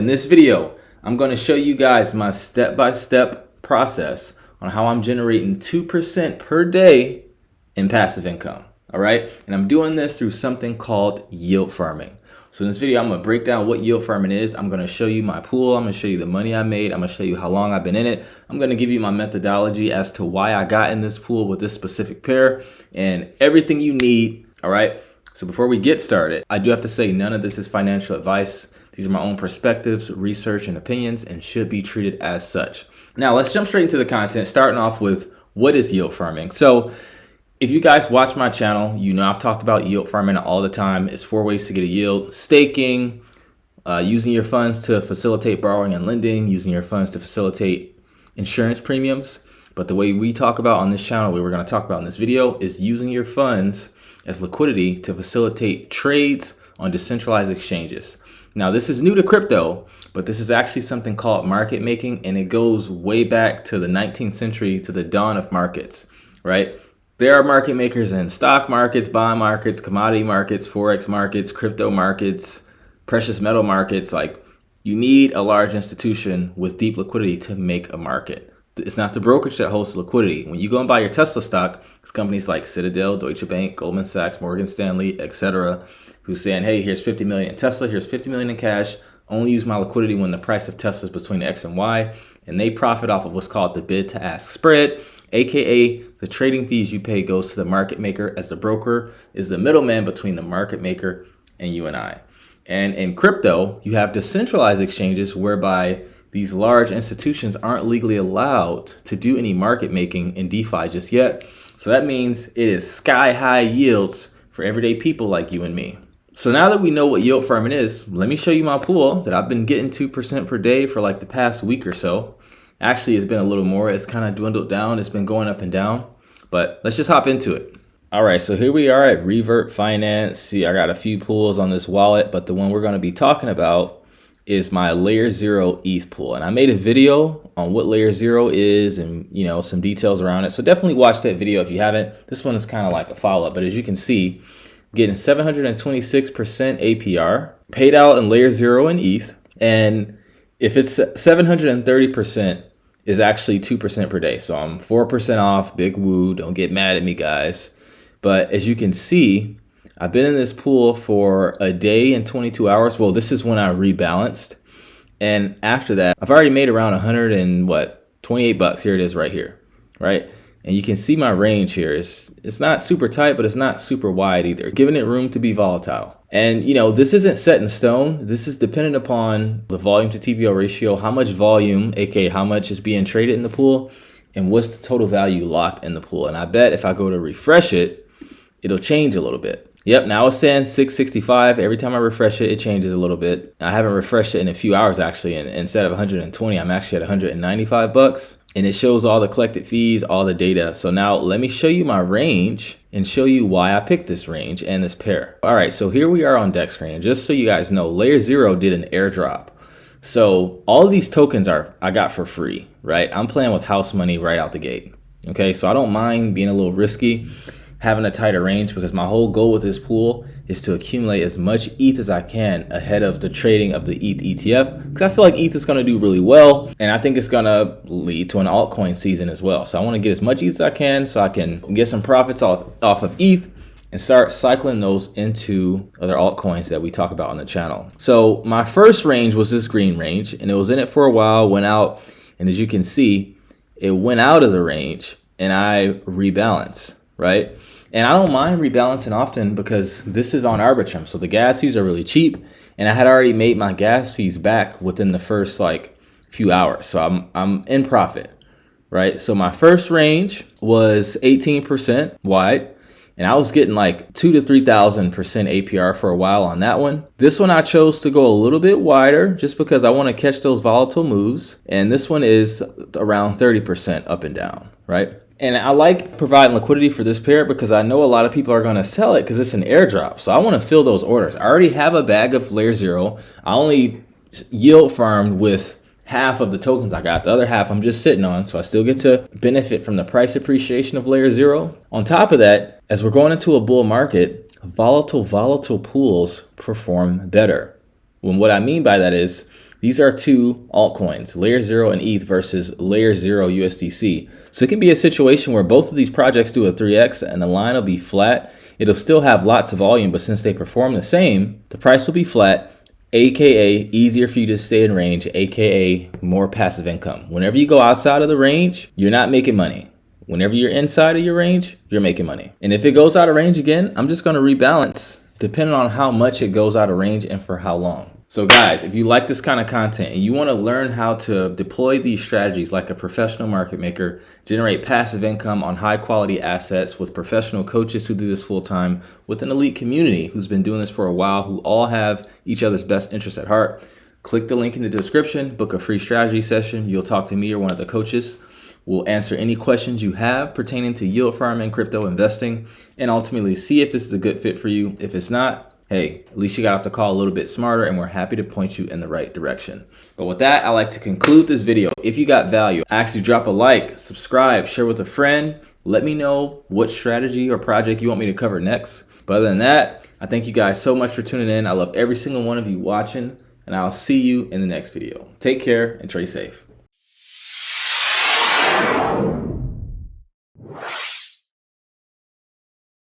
in this video, I'm going to show you guys my step-by-step process on how I'm generating 2% per day in passive income. All right. And I'm doing this through something called yield farming. So in this video, I'm going to break down what yield farming is. I'm going to show you my pool. I'm going to show you the money I made. I'm going to show you how long I've been in it. I'm going to give you my methodology as to why I got in this pool with this specific pair and everything you need. All right. So before we get started, I do have to say none of this is financial advice. These are my own perspectives, research, and opinions, and should be treated as such. Now let's jump straight into the content, starting off with what is yield farming. So if you guys watch my channel, you know I've talked about yield farming all the time. It's 4 ways to get a yield: staking, using your funds to facilitate borrowing and lending, using your funds to facilitate insurance premiums. But the way we talk about on this channel, we're going to talk about in this video, is using your funds as liquidity to facilitate trades on decentralized exchanges. Now, this is new to crypto, but this is actually something called market making, and it goes way back to the 19th century, to the dawn of markets, right? There are market makers in stock markets, bond markets, commodity markets, forex markets, crypto markets, precious metal markets. Like, you need a large institution with deep liquidity to make a market. It's not the brokerage that hosts liquidity. When you go and buy your Tesla stock, it's companies like Citadel, Deutsche Bank, Goldman Sachs, Morgan Stanley, etc., who's saying, hey, here's 50 million in Tesla, here's 50 million in cash. Only use my liquidity when the price of Tesla is between X and Y. And they profit off of what's called the bid to ask spread, aka the trading fees you pay goes to the market maker, as the broker is the middleman between the market maker and you and I. And in crypto, you have decentralized exchanges whereby these large institutions aren't legally allowed to do any market making in DeFi just yet. So that means it is sky high yields for everyday people like you and me. So now that we know what yield farming is, let me show you my pool that I've been getting 2% per day for like the past week or so. Actually, it's been a little more. It's kind of dwindled down. It's been going up and down, but let's just hop into it. All right, so here we are at Revert Finance. See, I got a few pools on this wallet, but the one we're going to be talking about is my layerzero ETH pool. And I made a video on what layerzero is and, you know, some details around it. So definitely watch that video if you haven't. This one is kind of like a follow-up, but as you can see, I'm getting 726% APR paid out in layerzero and ETH. And if it's 730%, is actually 2% per day. So I'm 4% off. Big woo. Don't get mad at me, guys. But as you can see, I've been in this pool for a day and 22 hours. Well, this is when I rebalanced. And after that, I've already made around 28 bucks. Here it is right here, right? And you can see my range here. It's not super tight, but it's not super wide either, giving it room to be volatile. And, you know, this isn't set in stone. This is dependent upon the volume to TVL ratio, how much volume, aka how much is being traded in the pool, and what's the total value locked in the pool. And I bet if I go to refresh it, it'll change a little bit. Yep, now it's saying 665. Every time I refresh it, it changes a little bit. I haven't refreshed it in a few hours actually, and instead of 120, I'm actually at 195 bucks. And it shows all the collected fees, all the data. So now let me show you my range and show you why I picked this range and this pair. All right, so here we are on deck screen. And just so you guys know, layerzero did an airdrop. So all of these tokens I got for free, right? I'm playing with house money right out the gate. Okay, so I don't mind being a little risky, having a tighter range, because my whole goal with this pool is to accumulate as much ETH as I can ahead of the trading of the ETH ETF, because I feel like ETH is going to do really well, and I think it's going to lead to an altcoin season as well. So I want to get as much ETH as I can so I can get some profits off of ETH and start cycling those into other altcoins that we talk about on the channel. So my first range was this green range, and it was in it for a while, went out, and as you can see, it went out of the range and I rebalanced, right? And I don't mind rebalancing often because this is on arbitrum. So the gas fees are really cheap, and I had already made my gas fees back within the first like few hours. So I'm in profit, right? So my first range was 18% wide, and I was getting like 2,000 to 3,000% APR for a while on that one. This one I chose to go a little bit wider just because I want to catch those volatile moves. And this one is around 30% up and down, right? And I like providing liquidity for this pair because I know a lot of people are going to sell it because it's an airdrop. So I want to fill those orders. I already have a bag of layerzero. I only yield farmed with half of the tokens I got. The other half I'm just sitting on. So I still get to benefit from the price appreciation of layerzero. On top of that, as we're going into a bull market, volatile pools perform better. When what I mean by that is These are two altcoins, layerzero and ETH versus layerzero USDC. So it can be a situation where both of these projects do a 3x and the line will be flat. It'll still have lots of volume, but since they perform the same, the price will be flat, aka easier for you to stay in range, aka more passive income. Whenever you go outside of the range, you're not making money. Whenever you're inside of your range, you're making money. And if it goes out of range again, I'm just going to rebalance depending on how much it goes out of range and for how long. So guys, if you like this kind of content and you want to learn how to deploy these strategies like a professional market maker, generate passive income on high quality assets with professional coaches who do this full time, with an elite community who's been doing this for a while, who all have each other's best interests at heart, click the link in the description, book a free strategy session. You'll talk to me or one of the coaches. We'll answer any questions you have pertaining to yield farming, crypto investing, and ultimately see if this is a good fit for you. If it's not, hey, at least you got off the call a little bit smarter, and we're happy to point you in the right direction. But with that, I like to conclude this video. If you got value, I ask you drop a like, subscribe, share with a friend. Let me know what strategy or project you want me to cover next. But other than that, I thank you guys so much for tuning in. I love every single one of you watching, and I'll see you in the next video. Take care and trade safe.